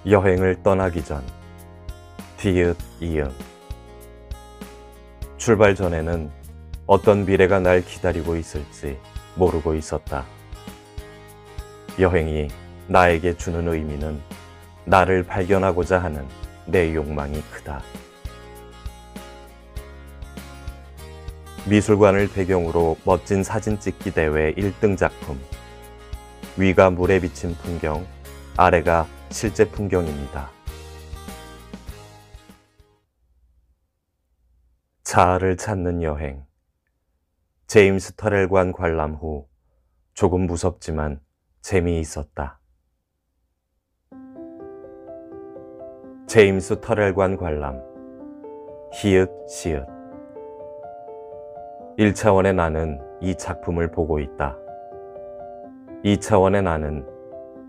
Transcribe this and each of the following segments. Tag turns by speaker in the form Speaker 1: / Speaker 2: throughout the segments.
Speaker 1: 여행을 떠나기 전 디귿 이응. 출발 전에는 어떤 미래가 날 기다리고 있을지 모르고 있었다. 여행이 나에게 주는 의미는 나를 발견하고자 하는 내 욕망이 크다. 미술관을 배경으로 멋진 사진 찍기 대회 1등 작품. 위가 물에 비친 풍경, 아래가 실제 풍경입니다. 자아를 찾는 여행. 제임스 터렐관 관람 후 조금 무섭지만 재미있었다. 제임스 터렐관 관람. 히읗 시읒. 1차원의 나는 이 작품을 보고 있다. 2차원의 나는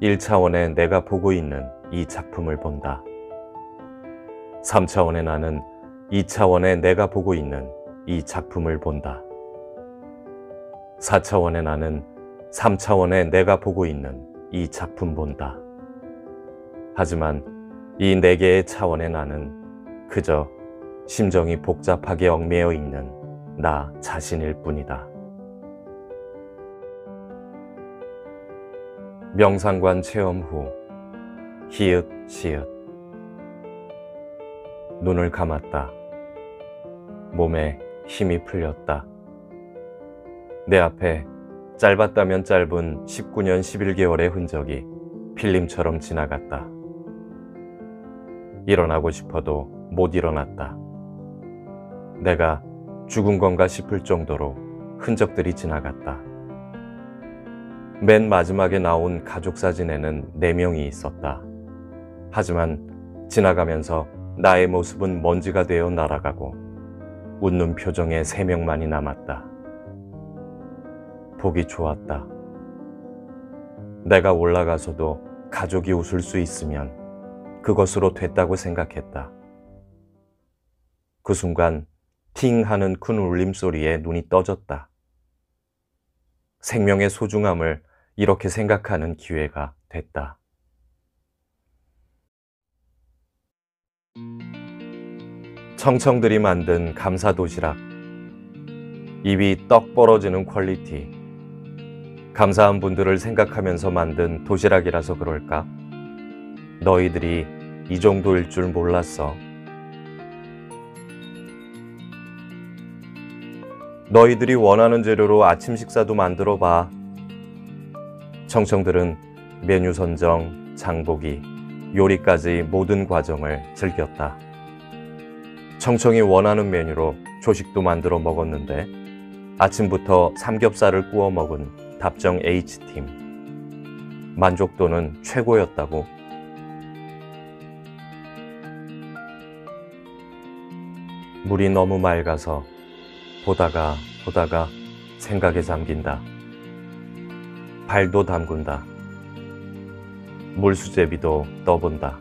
Speaker 1: 1차원의 내가 보고 있는 이 작품을 본다. 3차원의 나는 2차원의 내가 보고 있는 이 작품을 본다. 4차원의 나는 3차원의 내가 보고 있는 이 작품 본다. 하지만 이 4개의 차원의 나는 그저 심정이 복잡하게 얽매여 있는 나 자신일 뿐이다. 명상관 체험 후 히읗 시읒. 눈을 감았다. 몸에 힘이 풀렸다. 내 앞에 짧았다면 짧은 19년 11개월의 흔적이 필름처럼 지나갔다. 일어나고 싶어도 못 일어났다. 내가 죽은 건가 싶을 정도로 흔적들이 지나갔다. 맨 마지막에 나온 가족 사진에는 4명이 있었다. 하지만 지나가면서 나의 모습은 먼지가 되어 날아가고 웃는 표정의 3명만이 남았다. 보기 좋았다. 내가 올라가서도 가족이 웃을 수 있으면 그것으로 됐다고 생각했다. 그 순간 팅 하는 큰 울림소리에 눈이 떠졌다. 생명의 소중함을 이렇게 생각하는 기회가 됐다. 청청들이 만든 감사도시락. 입이 떡 벌어지는 퀄리티. 감사한 분들을 생각하면서 만든 도시락이라서 그럴까? 너희들이 이 정도일 줄 몰랐어. 너희들이 원하는 재료로 아침 식사도 만들어 봐. 청청들은 메뉴 선정, 장보기, 요리까지 모든 과정을 즐겼다. 청청이 원하는 메뉴로 조식도 만들어 먹었는데 아침부터 삼겹살을 구워 먹은 답정 H팀. 만족도는 최고였다고. 물이 너무 맑아서 보다가 생각에 잠긴다. 발도 담근다. 물수제비도 떠본다.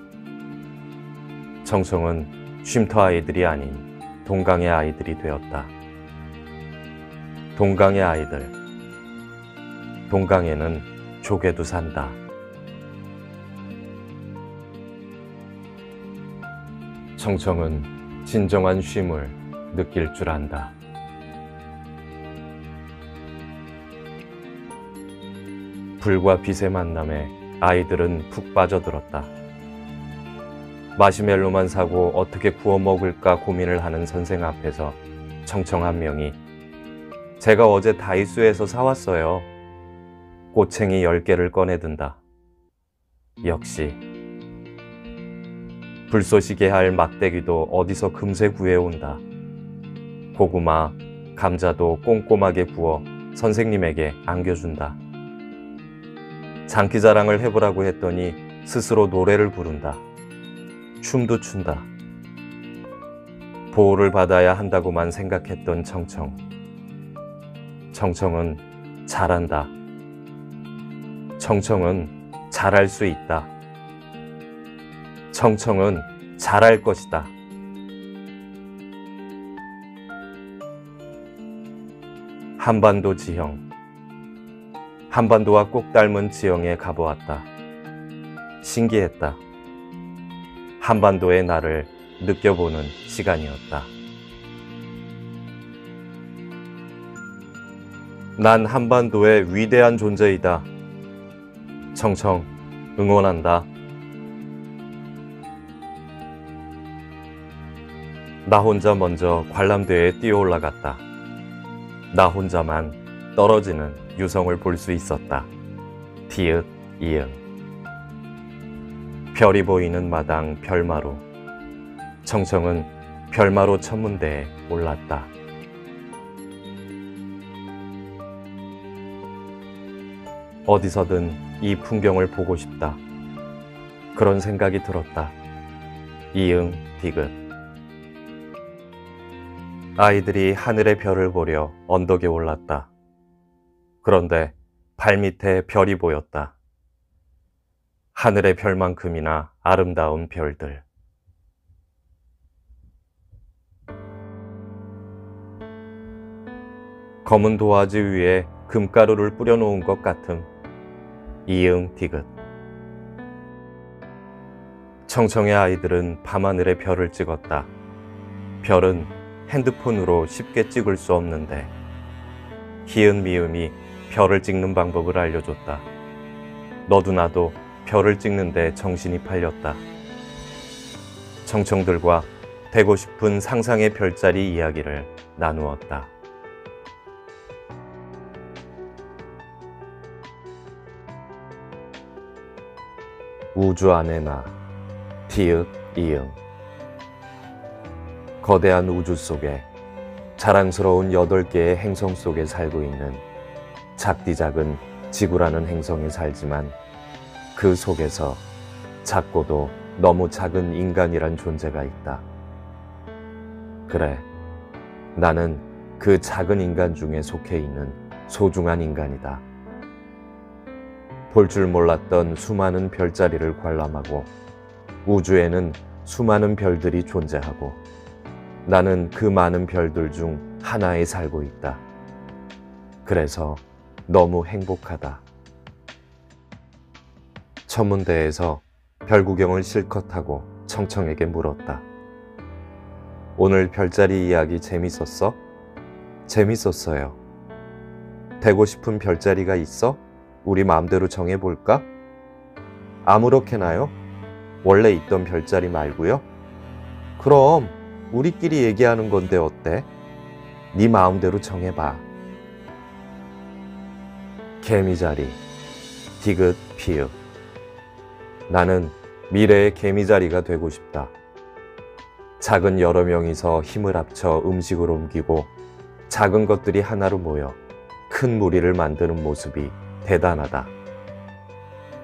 Speaker 1: 청청은 쉼터 아이들이 아닌 동강의 아이들이 되었다. 동강의 아이들. 동강에는 조개도 산다. 청청은 진정한 쉼을 느낄 줄 안다. 불과 빛의 만남에 아이들은 푹 빠져들었다. 마시멜로만 사고 어떻게 구워 먹을까 고민을 하는 선생 앞에서 청청 한 명이 제가 어제 다이소에서 사왔어요. 꼬챙이 10개를 꺼내든다. 역시 불 쏘시게 할 막대기도 어디서 금세 구해온다. 고구마, 감자도 꼼꼼하게 구워 선생님에게 안겨준다. 장기자랑을 해보라고 했더니 스스로 노래를 부른다. 춤도 춘다. 보호를 받아야 한다고만 생각했던 청청. 청청은 잘한다. 청청은 잘할 수 있다. 청청은 잘할 것이다. 한반도 지형. 한반도와 꼭 닮은 지형에 가보았다. 신기했다. 한반도의 나를 느껴보는 시간이었다. 난 한반도의 위대한 존재이다. 청청 응원한다. 나 혼자 먼저 관람대에 뛰어 올라갔다. 나 혼자만 떨어지는 유성을 볼 수 있었다. 디귿, 이응. 별이 보이는 마당 별마루. 청청은 별마루 천문대에 올랐다. 어디서든 이 풍경을 보고 싶다. 그런 생각이 들었다. 이응, 디귿. 아이들이 하늘의 별을 보려 언덕에 올랐다. 그런데 발밑에 별이 보였다. 하늘의 별만큼이나 아름다운 별들. 검은 도화지 위에 금가루를 뿌려놓은 것 같음. 이응, 디귿. 청청의 아이들은 밤하늘의 별을 찍었다. 별은 핸드폰으로 쉽게 찍을 수 없는데 희은, 미음이 별을 찍는 방법을 알려줬다. 너도 나도 별을 찍는데 정신이 팔렸다. 청청들과 되고 싶은 상상의 별자리 이야기를 나누었다. 우주 안의 나, 디귿, 이응. 거대한 우주 속에 자랑스러운 8개의 행성 속에 살고 있는 작디 작은 지구라는 행성에 살지만 그 속에서 작고도 너무 작은 인간이란 존재가 있다. 그래, 나는 그 작은 인간 중에 속해 있는 소중한 인간이다. 볼 줄 몰랐던 수많은 별자리를 관람하고 우주에는 수많은 별들이 존재하고 나는 그 많은 별들 중 하나에 살고 있다. 그래서 너무 행복하다. 천문대에서 별 구경을 실컷 하고 청청에게 물었다. 오늘 별자리 이야기 재밌었어? 재밌었어요. 되고 싶은 별자리가 있어? 우리 마음대로 정해볼까? 아무렇게나요? 원래 있던 별자리 말고요? 그럼 우리끼리 얘기하는 건데 어때? 네 마음대로 정해봐. 개미자리, 디귿, 피읍. 나는 미래의 개미자리가 되고 싶다. 작은 여러 명이서 힘을 합쳐 음식을 옮기고 작은 것들이 하나로 모여 큰 무리를 만드는 모습이 대단하다.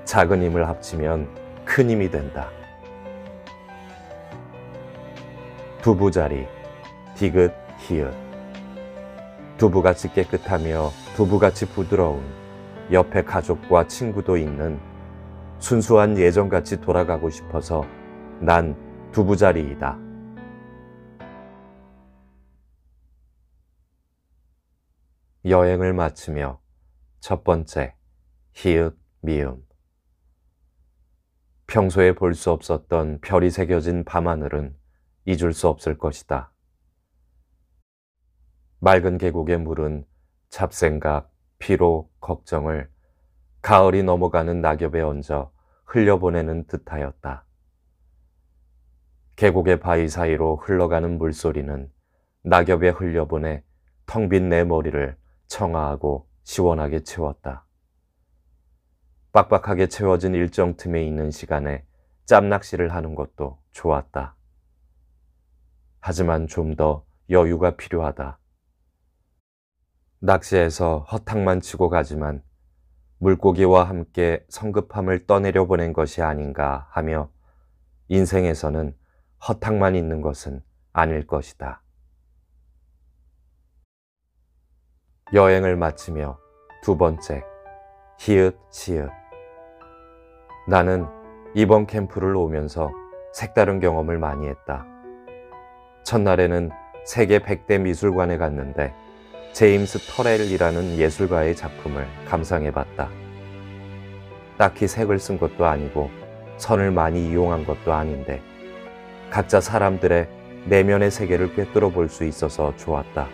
Speaker 1: 작은 힘을 합치면 큰 힘이 된다. 두부자리, 디귿, 히읗. 두부같이 깨끗하며 두부같이 부드러운 옆에 가족과 친구도 있는 순수한 예전같이 돌아가고 싶어서 난 두부자리이다. 여행을 마치며 첫 번째, 히읗, 미음. 평소에 볼 수 없었던 별이 새겨진 밤하늘은 잊을 수 없을 것이다. 맑은 계곡의 물은 잡생각, 피로, 걱정을 가을이 넘어가는 낙엽에 얹어 흘려보내는 듯하였다. 계곡의 바위 사이로 흘러가는 물소리는 낙엽에 흘려보내 텅 빈 내 머리를 청아하고 시원하게 채웠다. 빡빡하게 채워진 일정 틈에 있는 시간에 짬낚시를 하는 것도 좋았다. 하지만 좀 더 여유가 필요하다. 낚시에서 허탕만 치고 가지만 물고기와 함께 성급함을 떠내려 보낸 것이 아닌가 하며 인생에서는 허탕만 있는 것은 아닐 것이다. 여행을 마치며 두 번째, 히읗, 시읒. 나는 이번 캠프를 오면서 색다른 경험을 많이 했다. 첫날에는 세계 100대 미술관에 갔는데 제임스 터렐이라는 예술가의 작품을 감상해봤다. 딱히 색을 쓴 것도 아니고 선을 많이 이용한 것도 아닌데 각자 사람들의 내면의 세계를 꿰뚫어 볼 수 있어서 좋았다.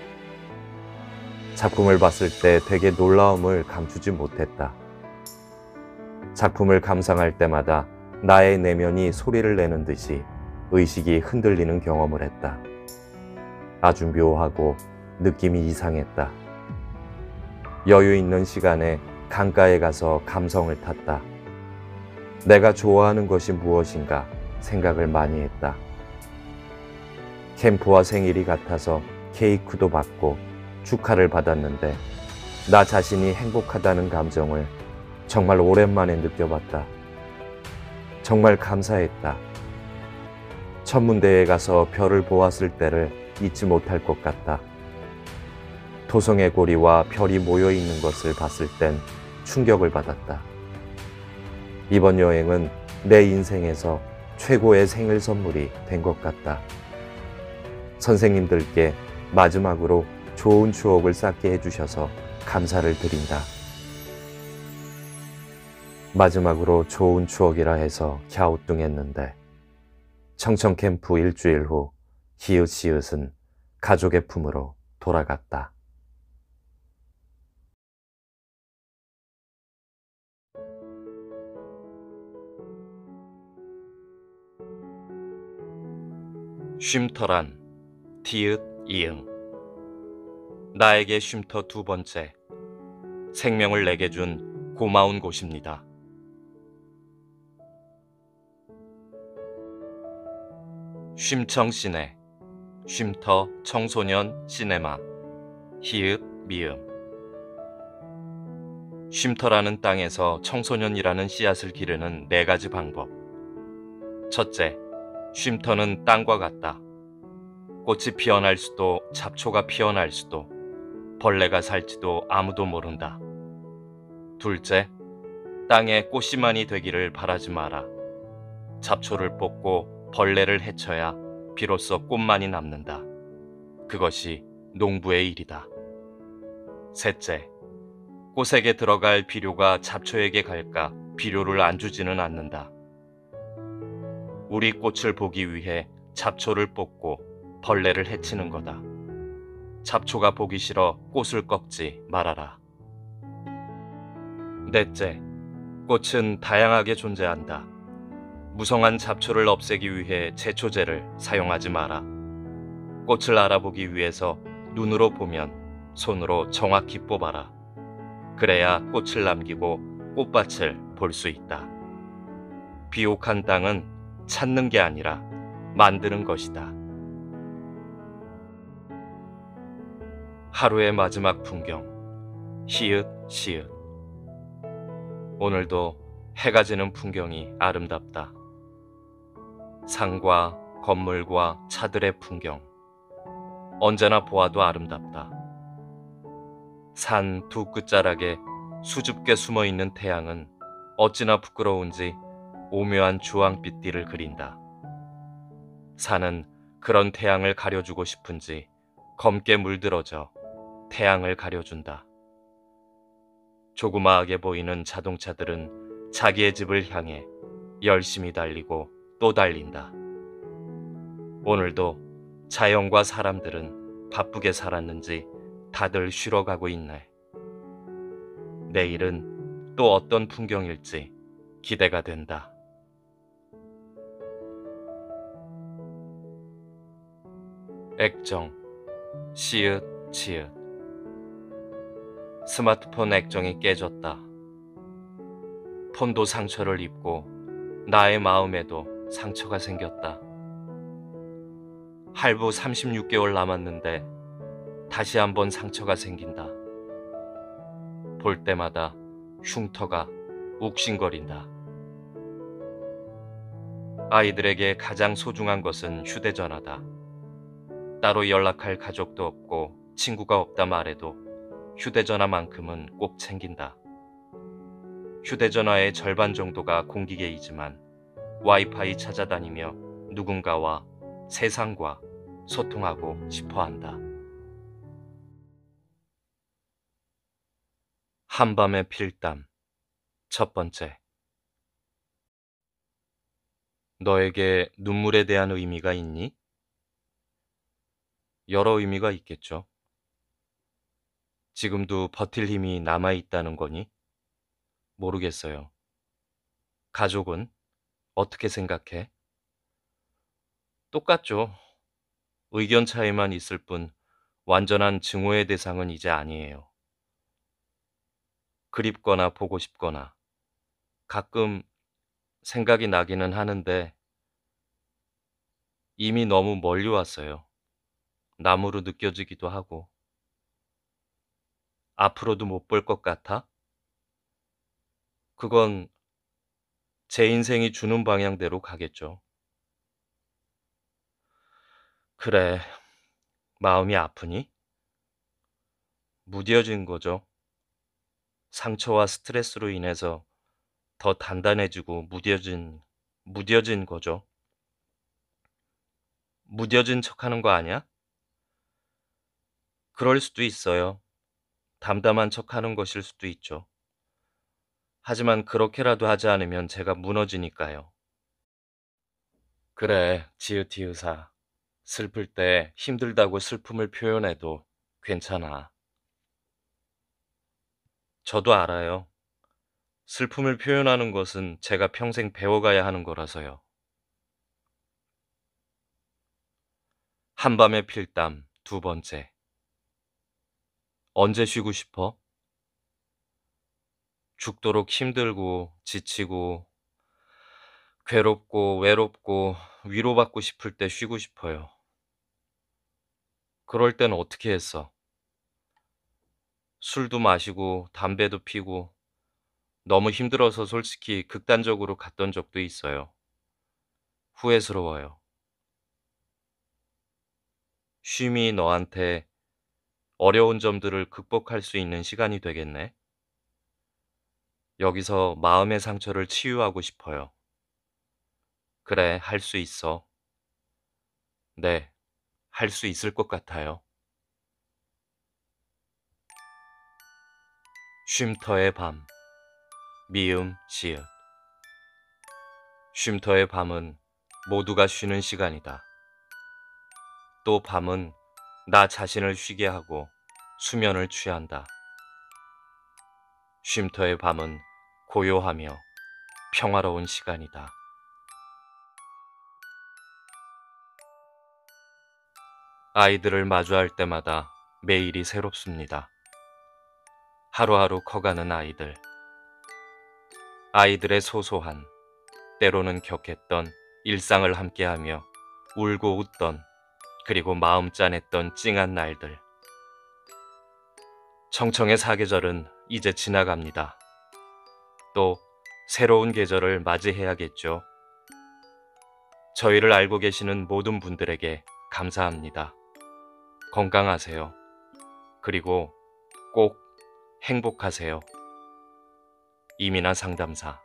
Speaker 1: 작품을 봤을 때 되게 놀라움을 감추지 못했다. 작품을 감상할 때마다 나의 내면이 소리를 내는 듯이 의식이 흔들리는 경험을 했다. 아주 묘하고 느낌이 이상했다. 여유 있는 시간에 강가에 가서 감성을 탔다. 내가 좋아하는 것이 무엇인가 생각을 많이 했다. 캠프와 생일이 같아서 케이크도 받고 축하를 받았는데 나 자신이 행복하다는 감정을 정말 오랜만에 느껴봤다. 정말 감사했다. 천문대에 가서 별을 보았을 때를 잊지 못할 것 같다. 토성의 고리와 별이 모여 있는 것을 봤을 땐 충격을 받았다. 이번 여행은 내 인생에서 최고의 생일 선물이 된 것 같다. 선생님들께 마지막으로 좋은 추억을 쌓게 해주셔서 감사를 드린다. 마지막으로 좋은 추억이라 해서 갸우뚱했는데 청청 캠프 일주일 후 히읗시읒은 가족의 품으로 돌아갔다. 쉼터란 디귿 이응. 나에게 쉼터 두 번째, 생명을 내게 준 고마운 곳입니다. 쉼청 시내, 쉼터 청소년 시네마, 히읗 미음. 쉼터라는 땅에서 청소년이라는 씨앗을 기르는 네 가지 방법. 첫째, 쉼터는 땅과 같다. 꽃이 피어날 수도 잡초가 피어날 수도 벌레가 살지도 아무도 모른다. 둘째, 땅에 꽃씨만이 되기를 바라지 마라. 잡초를 뽑고 벌레를 해쳐야 비로소 꽃만이 남는다. 그것이 농부의 일이다. 셋째, 꽃에게 들어갈 비료가 잡초에게 갈까 비료를 안 주지는 않는다. 우리 꽃을 보기 위해 잡초를 뽑고 벌레를 해치는 거다. 잡초가 보기 싫어 꽃을 꺾지 말아라. 넷째, 꽃은 다양하게 존재한다. 무성한 잡초를 없애기 위해 제초제를 사용하지 마라. 꽃을 알아보기 위해서 눈으로 보면 손으로 정확히 뽑아라. 그래야 꽃을 남기고 꽃밭을 볼 수 있다. 비옥한 땅은 찾는 게 아니라 만드는 것이다. 하루의 마지막 풍경, 히읗 시읒. 오늘도 해가 지는 풍경이 아름답다. 산과 건물과 차들의 풍경, 언제나 보아도 아름답다. 산 두 끝자락에 수줍게 숨어있는 태양은 어찌나 부끄러운지 오묘한 주황빛 띠를 그린다. 산은 그런 태양을 가려주고 싶은지 검게 물들어져 태양을 가려준다. 조그마하게 보이는 자동차들은 자기의 집을 향해 열심히 달리고 또 달린다. 오늘도 자연과 사람들은 바쁘게 살았는지 다들 쉬러 가고 있네. 내일은 또 어떤 풍경일지 기대가 된다. 액정, 시읒, 치읒. 스마트폰 액정이 깨졌다. 폰도 상처를 입고 나의 마음에도 상처가 생겼다. 할부 36개월 남았는데 다시 한번 상처가 생긴다. 볼 때마다 흉터가 욱신거린다. 아이들에게 가장 소중한 것은 휴대전화다. 따로 연락할 가족도 없고 친구가 없다 말해도 휴대전화만큼은 꼭 챙긴다. 휴대전화의 절반 정도가 공기계이지만 와이파이 찾아다니며 누군가와 세상과 소통하고 싶어 한다. 한밤의 필담. 첫 번째. 너에게 눈물에 대한 의미가 있니? 여러 의미가 있겠죠. 지금도 버틸 힘이 남아있다는 거니? 모르겠어요. 가족은 어떻게 생각해? 똑같죠. 의견 차이만 있을 뿐 완전한 증오의 대상은 이제 아니에요. 그립거나 보고 싶거나 가끔 생각이 나기는 하는데 이미 너무 멀리 왔어요. 남으로 느껴지기도 하고 앞으로도 못 볼 것 같아? 그건 제 인생이 주는 방향대로 가겠죠. 그래, 마음이 아프니? 무뎌진 거죠. 상처와 스트레스로 인해서 더 단단해지고 무뎌진 거죠. 무뎌진 척 하는 거 아니야? 그럴 수도 있어요. 담담한 척 하는 것일 수도 있죠. 하지만 그렇게라도 하지 않으면 제가 무너지니까요. 그래, 지읒이으사. 슬플 때 힘들다고 슬픔을 표현해도 괜찮아. 저도 알아요. 슬픔을 표현하는 것은 제가 평생 배워가야 하는 거라서요. 한밤의 필담, 두 번째. 언제 쉬고 싶어? 죽도록 힘들고, 지치고, 괴롭고, 외롭고, 위로받고 싶을 때 쉬고 싶어요. 그럴 땐 어떻게 했어? 술도 마시고, 담배도 피고, 너무 힘들어서 솔직히 극단적으로 갔던 적도 있어요. 후회스러워요. 쉼이 너한테 어려운 점들을 극복할 수 있는 시간이 되겠네. 여기서 마음의 상처를 치유하고 싶어요. 그래, 할 수 있어. 네, 할 수 있을 것 같아요. 쉼터의 밤, 미음, 시읒. 쉼터의 밤은 모두가 쉬는 시간이다. 또 밤은 나 자신을 쉬게 하고 수면을 취한다. 쉼터의 밤은 고요하며 평화로운 시간이다. 아이들을 마주할 때마다 매일이 새롭습니다. 하루하루 커가는 아이들. 아이들의 소소한, 때로는 격했던 일상을 함께하며 울고 웃던, 그리고 마음 짠했던 찡한 날들. 청청의 사계절은 이제 지나갑니다. 또 새로운 계절을 맞이해야겠죠. 저희를 알고 계시는 모든 분들에게 감사합니다. 건강하세요. 그리고 꼭 행복하세요. 이민아 상담사